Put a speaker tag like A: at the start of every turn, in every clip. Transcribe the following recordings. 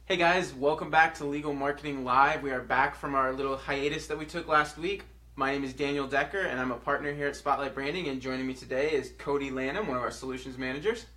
A: Hey guys, welcome back to Legal Marketing Live. We are back from our little hiatus that we took last week. My name is Daniel Decker and I'm a partner here at Spotlight Branding, and joining me today is Cody Lanham, one of our solutions managers.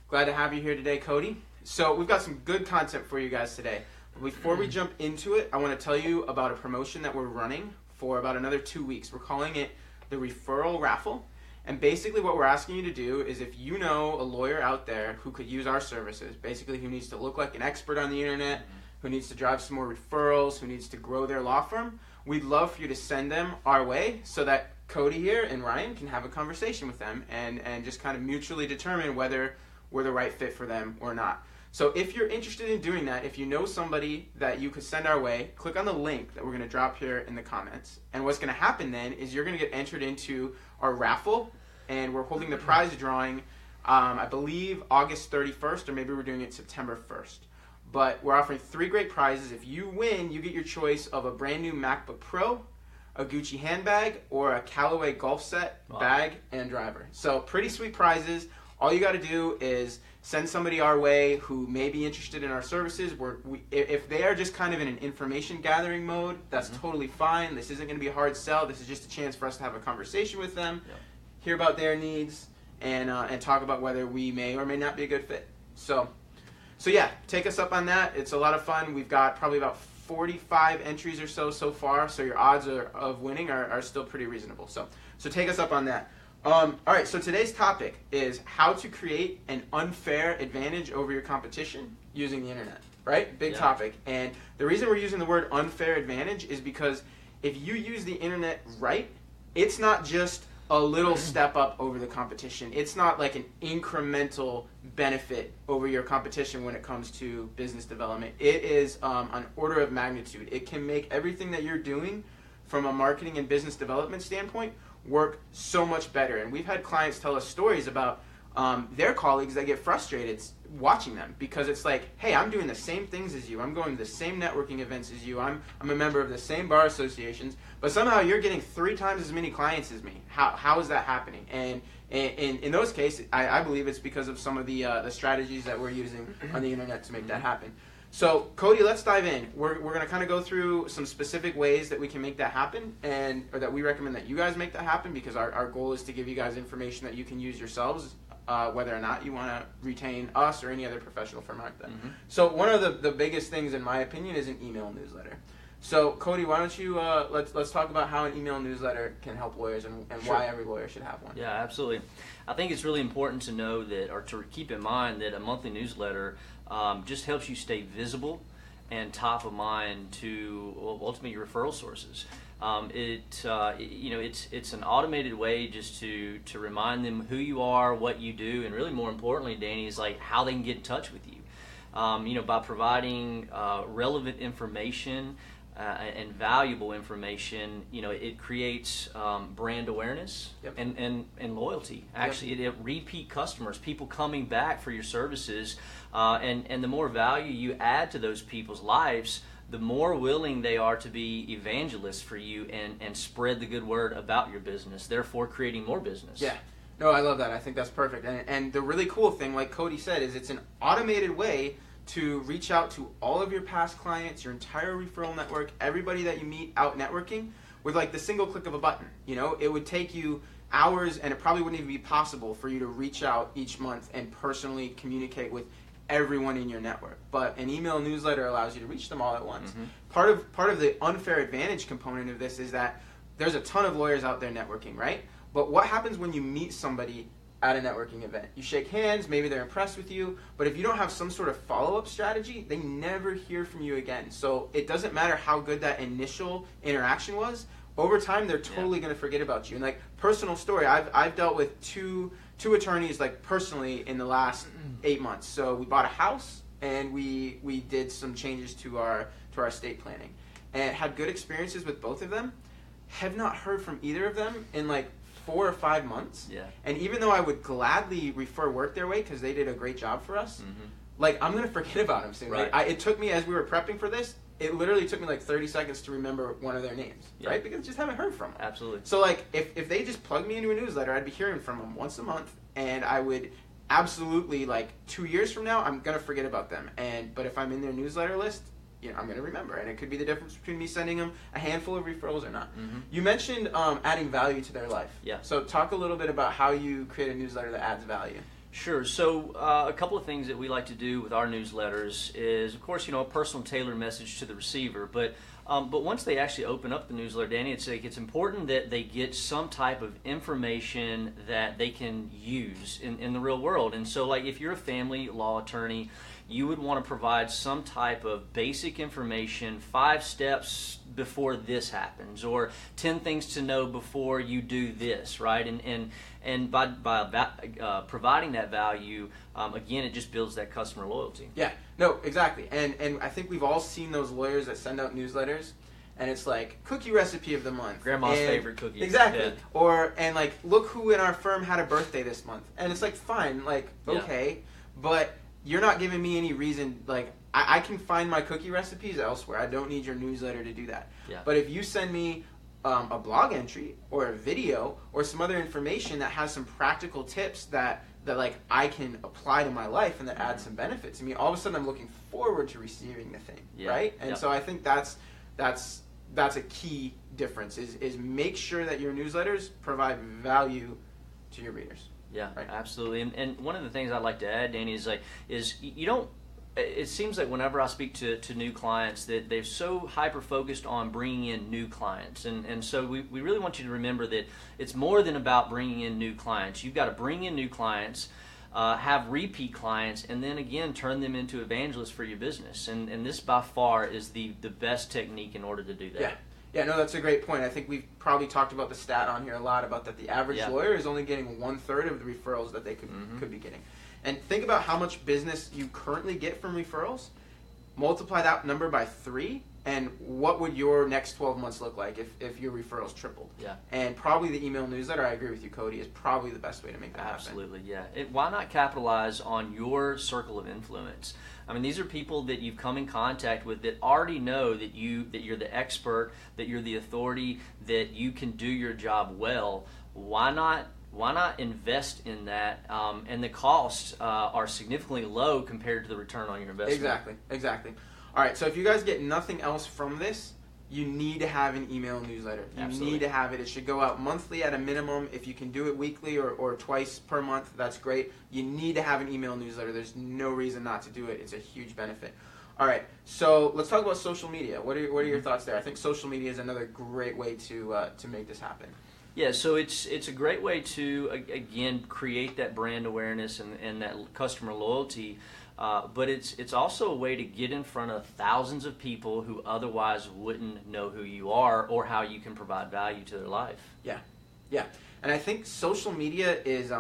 A: Glad to have you here today, Cody. So we've got some good content for you guys today. But before we jump into it, I want to tell you about a promotion that we're running for about another 2 weeks. We're calling it the Referral Raffle. And basically what we're asking you to do is, if you know a lawyer out there who could use our services, basically who needs to look like an expert on the internet, who needs to drive some more referrals, who needs to grow their law firm, we'd love for you to send them our way so that Cody here and Ryan can have a conversation with them and just kind of mutually determine whether we're the right fit for them or not. So if you're interested in doing that, if you know somebody that you could send our way, click on the link that we're going to drop here in the comments. And what's going to happen then is you're going to get entered into our raffle, and we're holding the prize drawing, I believe August 31st, or maybe we're doing it September 1st. But we're offering 3 great prizes. If you win, you get your choice of a brand new MacBook Pro, a Gucci handbag, or a Callaway golf set, bag, and driver. So pretty sweet prizes. All you got to do is send somebody our way who may be interested in our services. If they are just kind of in an information gathering mode, that's totally fine. This isn't going to be a hard sell. This is just a chance for us to have a conversation with them, hear about their needs, and talk about whether we may or may not be a good fit. So yeah, take us up on that. It's a lot of fun. We've got probably about 45 entries or so far, so your odds of winning are still pretty reasonable. So take us up on that. All right, so today's topic is how to create an unfair advantage over your competition using the internet, right? Big topic. And the reason we're using the word unfair advantage is because if you use the internet right, it's not just a little step up over the competition. It's not like an incremental benefit over your competition when it comes to business development. It is an order of magnitude. It can make everything that you're doing from a marketing and business development standpoint work so much better. And we've had clients tell us stories about their colleagues that get frustrated watching them, because it's like, hey, I'm doing the same things as you. I'm going to the same networking events as you. I'm a member of the same bar associations, but somehow you're getting 3 times as many clients as me. How is that happening? And in those cases, I believe it's because of some of the strategies that we're using on the internet to make that happen. So, Cody, let's dive in. We're going to kind of go through some specific ways that we can make that happen, or that we recommend that you guys make that happen, because our goal is to give you guys information that you can use yourselves, whether or not you want to retain us or any other professional firm out there. So one of the biggest things, in my opinion, is an email newsletter. So, Cody, why don't you let's talk about how an email newsletter can help lawyers and why every lawyer should have one.
B: Yeah, absolutely. I think it's really important to know that, or to keep in mind, that a monthly newsletter just helps you stay visible and top of mind to ultimately your referral sources. It's an automated way just to remind them who you are, what you do, and really more importantly, Danny, is like how they can get in touch with you. By providing relevant information and valuable information, it creates brand awareness and loyalty. Actually, it repeat customers, people coming back for your services, and the more value you add to those people's lives, the more willing they are to be evangelists for you and spread the good word about your business, therefore creating more business.
A: Yeah. No, I love that. I think that's perfect. And the really cool thing, like Cody said, is it's an automated way to reach out to all of your past clients, your entire referral network, everybody that you meet out networking, with like the single click of a button. It would take you hours, and it probably wouldn't even be possible for you to reach out each month and personally communicate with everyone in your network. But an email newsletter allows you to reach them all at once. Part of the unfair advantage component of this is that there's a ton of lawyers out there networking, right? But what happens when you meet somebody at a networking event? You shake hands, maybe they're impressed with you, but if you don't have some sort of follow-up strategy, they never hear from you again. So it doesn't matter how good that initial interaction was. Over time, they're totally going to forget about you. And like, personal story, I've dealt with two attorneys, like, personally in the last 8 months. So we bought a house and we did some changes to our estate planning, and had good experiences with both of them. Have not heard from either of them in like 4 or 5 months. Yeah. And even though I would gladly refer work their way because they did a great job for us, like, I'm going to forget about them soon.
B: Right.
A: Like, it took me, as we were prepping for this, it literally took me like 30 seconds to remember one of their names, right? Because I just haven't heard from them.
B: Absolutely.
A: So like, if they just plugged me into a newsletter, I'd be hearing from them once a month, and I would absolutely, like 2 years from now, I'm gonna forget about them. But if I'm in their newsletter list, I'm gonna remember, and it could be the difference between me sending them a handful of referrals or not.
B: Mm-hmm.
A: You mentioned adding value to their life.
B: Yeah.
A: So talk a little bit about how you create a newsletter that adds value.
B: Sure. So a couple of things that we like to do with our newsletters is, of course, a personal tailored message to the receiver. But once they actually open up the newsletter, Danny, it's important that they get some type of information that they can use in the real world. And so, like, if you're a family law attorney, you would want to provide some type of basic information, 5 steps before this happens, or 10 things to know before you do this, right? And by providing that value, again, it just builds that customer loyalty.
A: Yeah, no, exactly. And I think we've all seen those lawyers that send out newsletters, and it's like, cookie recipe of the month.
B: Grandma's favorite cookie.
A: Exactly.
B: Yeah.
A: And like, look who in our firm had a birthday this month. And it's like, fine, like, okay, but you're not giving me any reason, like, I can find my cookie recipes elsewhere. I don't need your newsletter to do that.
B: Yeah.
A: But if you send me a blog entry or a video or some other information that has some practical tips that like I can apply to my life and that adds some benefit to me, all of a sudden I'm looking forward to receiving the thing, right? And so I think that's a key difference is make sure that your newsletters provide value to your readers.
B: Yeah,
A: right?
B: Absolutely. And one of the things I'd like to add, Danny, is you don't. It seems like whenever I speak to new clients that they're so hyper-focused on bringing in new clients. And so we really want you to remember that it's more than about bringing in new clients. You've got to bring in new clients, have repeat clients, and then again turn them into evangelists for your business. And this by far is the best technique in order to do that.
A: Yeah. Yeah, no, that's a great point. I think we've probably talked about the stat on here a lot about that the average lawyer is only getting 1/3 of the referrals that they could be getting. And think about how much business you currently get from referrals. Multiply that number by 3, and what would your next 12 months look like if your referrals tripled?
B: Yeah.
A: And probably the email newsletter, I agree with you, Cody, is probably the best way to make that happen.
B: Absolutely, yeah. Why not capitalize on your circle of influence? I mean, these are people that you've come in contact with that already know that you're the expert, that you're the authority, that you can do your job well. Why not invest in that? And the costs are significantly low compared to the return on your investment.
A: Exactly. All right, so if you guys get nothing else from this, you need to have an email newsletter. You need to have it. It should go out monthly at a minimum. If you can do it weekly or twice per month, that's great. You need to have an email newsletter. There's no reason not to do it. It's a huge benefit. All right, so let's talk about social media. What are your thoughts there? I think social media is another great way to make this happen.
B: Yeah, so it's a great way to, again, create that brand awareness and that customer loyalty, but it's also a way to get in front of thousands of people who otherwise wouldn't know who you are or how you can provide value to their life.
A: Yeah. And I think social media is,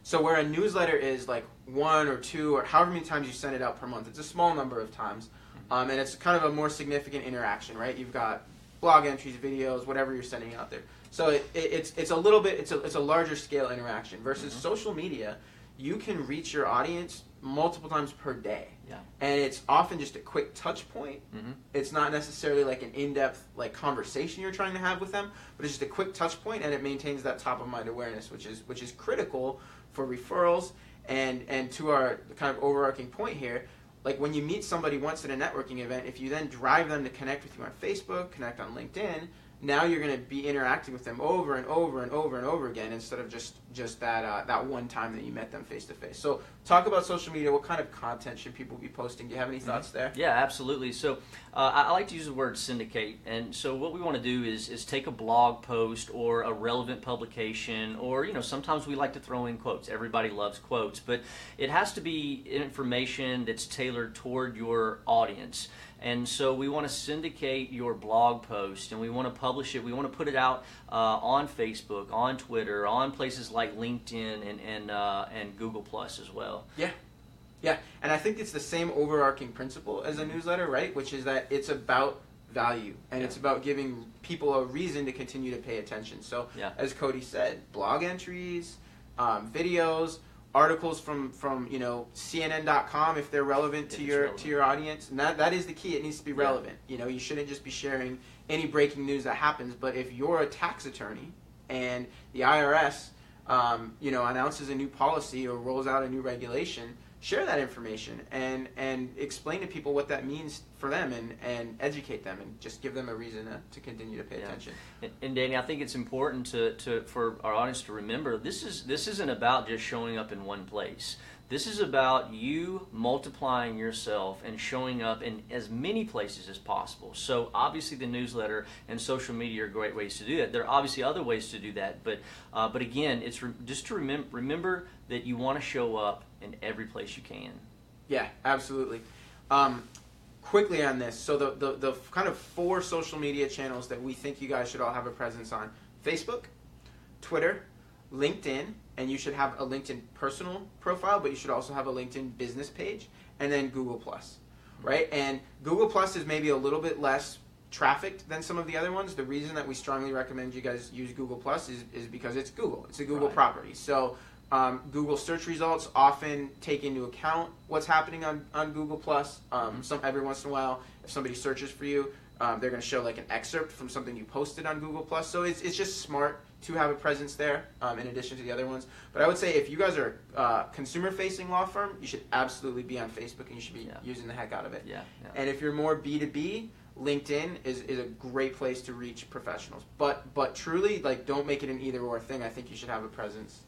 A: so where a newsletter is like 1 or 2 or however many times you send it out per month, it's a small number of times, and it's kind of a more significant interaction, right? You've got blog entries, videos, whatever you're sending out there. So it's a little bit, it's a larger scale interaction versus social media. You can reach your audience multiple times per day.
B: Yeah.
A: And it's often just a quick touch point. It's not necessarily like an in-depth like conversation you're trying to have with them, but it's just a quick touch point, and it maintains that top of mind awareness, which is critical for referrals and to our kind of overarching point here. Like when you meet somebody once at a networking event, if you then drive them to connect with you on Facebook, connect on LinkedIn, now you're going to be interacting with them over and over and over and over again instead of just that one time that you met them face to face. So talk about social media. What kind of content should people be posting? Do you have any thoughts there?
B: Yeah, absolutely. So I like to use the word syndicate. And so what we want to do is take a blog post or a relevant publication, or sometimes we like to throw in quotes. Everybody loves quotes, but it has to be information that's tailored toward your audience. And so we want to syndicate your blog post, and we want to publish it. We want to put it out on Facebook, on Twitter, on places like LinkedIn and Google Plus as well.
A: Yeah, and I think it's the same overarching principle as a newsletter, right? Which is that it's about value, and it's about giving people a reason to continue to pay attention. So, as Cody said, blog entries, videos, articles from CNN.com if they're relevant to your audience, and that is the key. It needs to be relevant. You shouldn't just be sharing any breaking news that happens. But if you're a tax attorney and the IRS announces a new policy or rolls out a new regulation, share that information and explain to people what that means for them and educate them and just give them a reason to continue to pay attention.
B: And Danny, I think it's important for our audience to remember this isn't about just showing up in one place. This is about you multiplying yourself and showing up in as many places as possible. So obviously the newsletter and social media are great ways to do that. There are obviously other ways to do that, but again, it's just to remember that you want to show up in every place you can.
A: Yeah, absolutely. Quickly on this, so the kind of 4 social media channels that we think you guys should all have a presence on: Facebook, Twitter, LinkedIn, and you should have a LinkedIn personal profile, but you should also have a LinkedIn business page, and then Google+, right? And Google+ is maybe a little bit less trafficked than some of the other ones. The reason that we strongly recommend you guys use Google+ is because it's Google. It's a Google property. So Google search results often take into account what's happening on Google+. Every once in a while, if somebody searches for you, they're going to show like an excerpt from something you posted on Google+. So it's just smart to have a presence there in addition to the other ones. But I would say if you guys are a consumer-facing law firm, you should absolutely be on Facebook and you should be using the heck out of it. And if you're more B2B, LinkedIn is a great place to reach professionals. But truly, like, don't make it an either-or thing. I think you should have a presence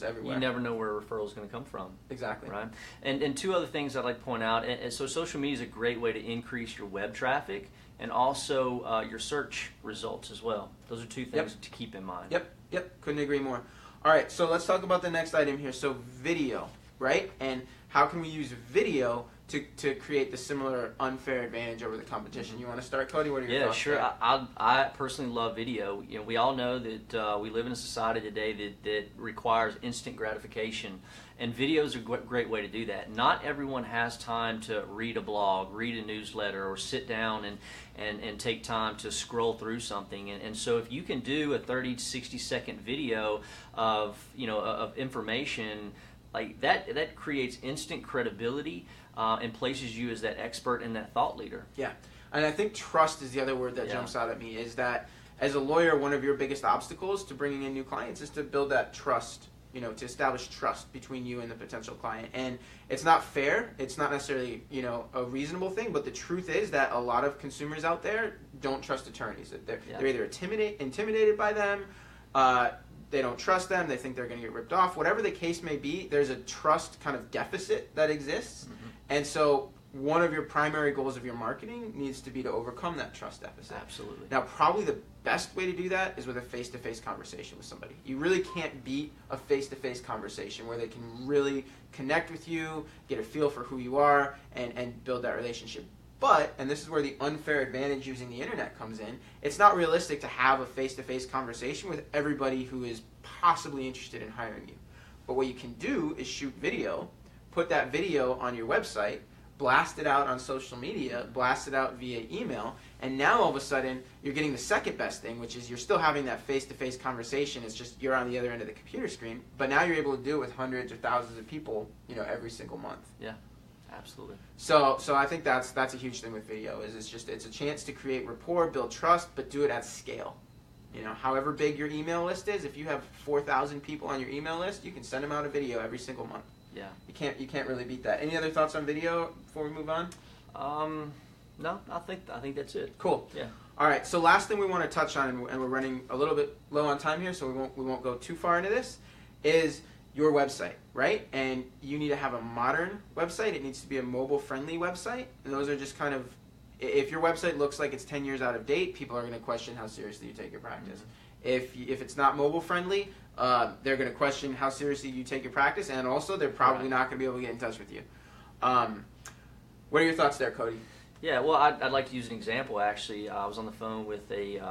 A: everywhere.
B: You never know where a referral is going to come from.
A: Exactly.
B: Right? And 2 other things I'd like to point out. And so social media is a great way to increase your web traffic and also your search results as well. Those are 2 things to keep in mind.
A: Yep. Couldn't agree more. All right, so let's talk about the next item here. So video, right? And how can we use video to create the similar unfair advantage over the competition? You want to start, Cody? What are your thoughts?
B: Yeah, sure. I personally love video. We all know that we live in a society today that requires instant gratification, and video is a great way to do that. Not everyone has time to read a blog, read a newsletter, or sit down and take time to scroll through something. And so if you can do a 30 to 60-second video of information like that creates instant credibility and places you as that expert and that thought leader.
A: Yeah, and I think trust is the other word that jumps out at me, is that as a lawyer, one of your biggest obstacles to bringing in new clients is to build that trust, to establish trust between you and the potential client. And it's not fair, it's not necessarily, a reasonable thing, but the truth is that a lot of consumers out there don't trust attorneys. They're either intimidated by them, they don't trust them, they think they're going to get ripped off. Whatever the case may be, there's a trust kind of deficit that exists. And so one of your primary goals of your marketing needs to be to overcome that trust deficit.
B: Absolutely.
A: Now, probably the best way to do that is with a face-to-face conversation with somebody. You really can't beat a face-to-face conversation where they can really connect with you, get a feel for who you are, and build that relationship. But, and this is where the unfair advantage using the internet comes in, it's not realistic to have a face-to-face conversation with everybody who is possibly interested in hiring you. But what you can do is shoot video, put that video on your website, blast it out on social media, blast it out via email, and now all of a sudden you're getting the second best thing, which is you're still having that face-to-face conversation. It's just you're on the other end of the computer screen, but now you're able to do it with hundreds or thousands of people, every single month.
B: Yeah. Absolutely.
A: So I think that's a huge thing with video. It's a chance to create rapport, build trust, but do it at scale. However big your email list is, if you have 4,000 people on your email list, you can send them out a video every single month.
B: Yeah.
A: You can't really beat that. Any other thoughts on video before we move on?
B: No, I think that's it.
A: Cool.
B: Yeah.
A: All right. So last thing we want to touch on, and we're running a little bit low on time here, so we won't go too far into this, is your website, right? And you need to have a modern website. It needs to be a mobile-friendly website. And those are just kind of, if your website looks like it's 10 years out of date, people are going to question how seriously you take your practice. If it's not mobile-friendly, they're going to question how seriously you take your practice, and also they're probably not going to be able to get in touch with you. What are your thoughts there, Cody?
B: Yeah, well, I'd like to use an example, actually. I was on the phone with a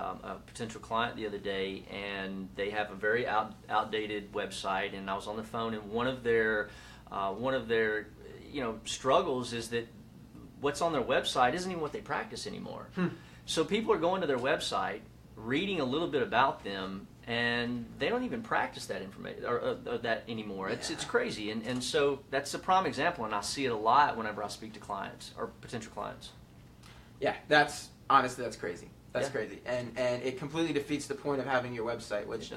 B: potential client the other day, and they have a very outdated website, and I was on the phone, and one of their struggles is that what's on their website isn't even what they practice anymore. So people are going to their website, reading a little bit about them, and they don't even practice that information or that anymore. It's crazy, and so that's a prime example, and I see it a lot whenever I speak to clients or potential clients.
A: Yeah, that's crazy. That's crazy, and it completely defeats the point of having your website, which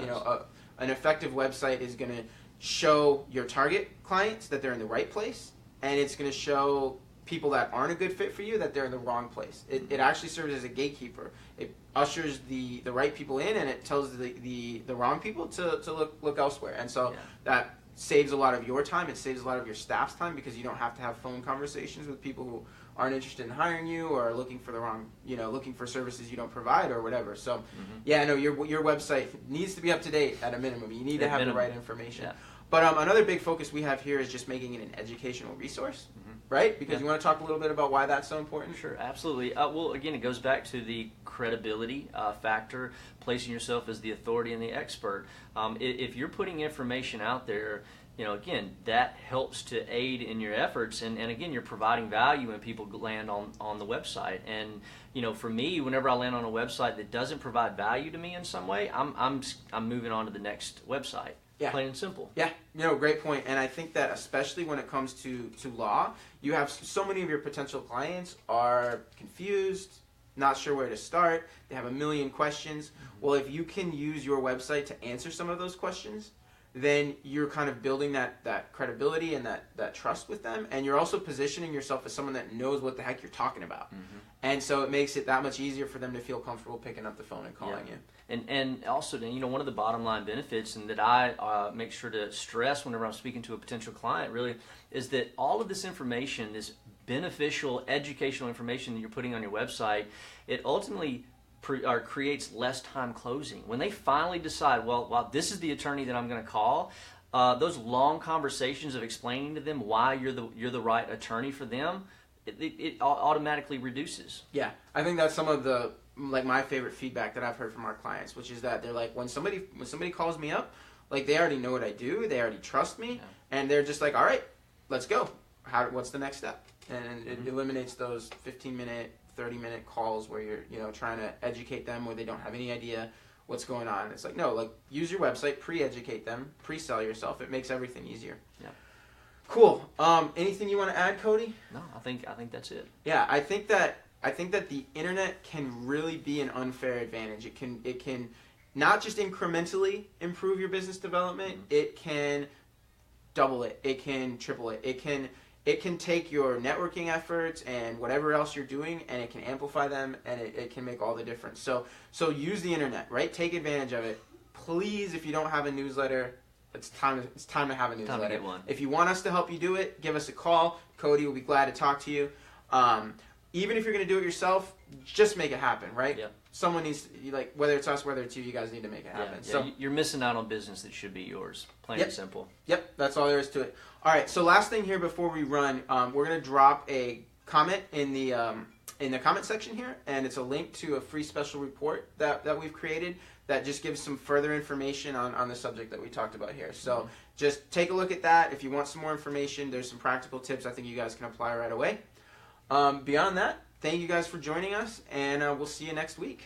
A: an effective website is going to show your target clients that they're in the right place, and it's going to show people that aren't a good fit for you that they're in the wrong place. It actually serves as a gatekeeper. It ushers the right people in, and it tells the wrong people to look elsewhere. And so that saves a lot of your time. It saves a lot of your staff's time, because you don't have to have phone conversations with people who aren't interested in hiring you or are looking for the wrong, looking for services you don't provide or whatever. So, your website needs to be up to date at a minimum. You need to have the right information. Yeah. But another big focus we have here is just making it an educational resource, right? Because you want to talk a little bit about why that's so important?
B: Sure, absolutely. Well, again, it goes back to the credibility factor, placing yourself as the authority and the expert. If you're putting information out there, again, that helps to aid in your efforts, and again, you're providing value when people land on the website. And for me, whenever I land on a website that doesn't provide value to me in some way, I'm moving on to the next website. Yeah. Plain and simple.
A: Yeah, great point. And I think that especially when it comes to law, you have so many of your potential clients are confused, not sure where to start. They have a million questions. Well, if you can use your website to answer some of those questions, then you're kind of building that credibility and that trust with them. And you're also positioning yourself as someone that knows what the heck you're talking about. And so it makes it that much easier for them to feel comfortable picking up the phone and calling you.
B: And also, one of the bottom line benefits, and that I make sure to stress whenever I'm speaking to a potential client, really, is that all of this information, this beneficial educational information that you're putting on your website, it ultimately creates less time closing. When they finally decide, well, this is the attorney that I'm going to call, those long conversations of explaining to them why you're the right attorney for them, it automatically reduces.
A: Yeah, I think that's some of the my favorite feedback that I've heard from our clients, which is that they're like, when somebody calls me up, like, they already know what I do, they already trust me, and they're just like, all right, let's go. What's the next step? And it eliminates those 15-minute, 30-minute calls where you're trying to educate them where they don't have any idea what's going on. It's like, no, use your website, pre-educate them, pre-sell yourself. It makes everything easier. Yeah. Cool. Anything you want to add, Cody?
B: No, I think that's it.
A: Yeah, I think that the internet can really be an unfair advantage. It can not just incrementally improve your business development. It can double it. It can triple it. It can take your networking efforts and whatever else you're doing, and it can amplify them, and it can make all the difference. So use the internet, right? Take advantage of it. Please, if you don't have a newsletter, it's time to have a newsletter.
B: Time to get one.
A: If you want us to help you do it, give us a call. Cody will be glad to talk to you. Even if you're going to do it yourself, just make it happen, right? Yeah. Someone needs to, whether it's us, whether it's you guys need to make it happen.
B: Yeah. So you're missing out on business that should be yours. Plain and simple.
A: Yep, that's all there is to it. All right, so last thing here before we run, we're going to drop a comment in the comment section here, and it's a link to a free special report that we've created that just gives some further information on the subject that we talked about here. So just take a look at that. If you want some more information, there's some practical tips I think you guys can apply right away. Beyond that, thank you guys for joining us, and we'll see you next week.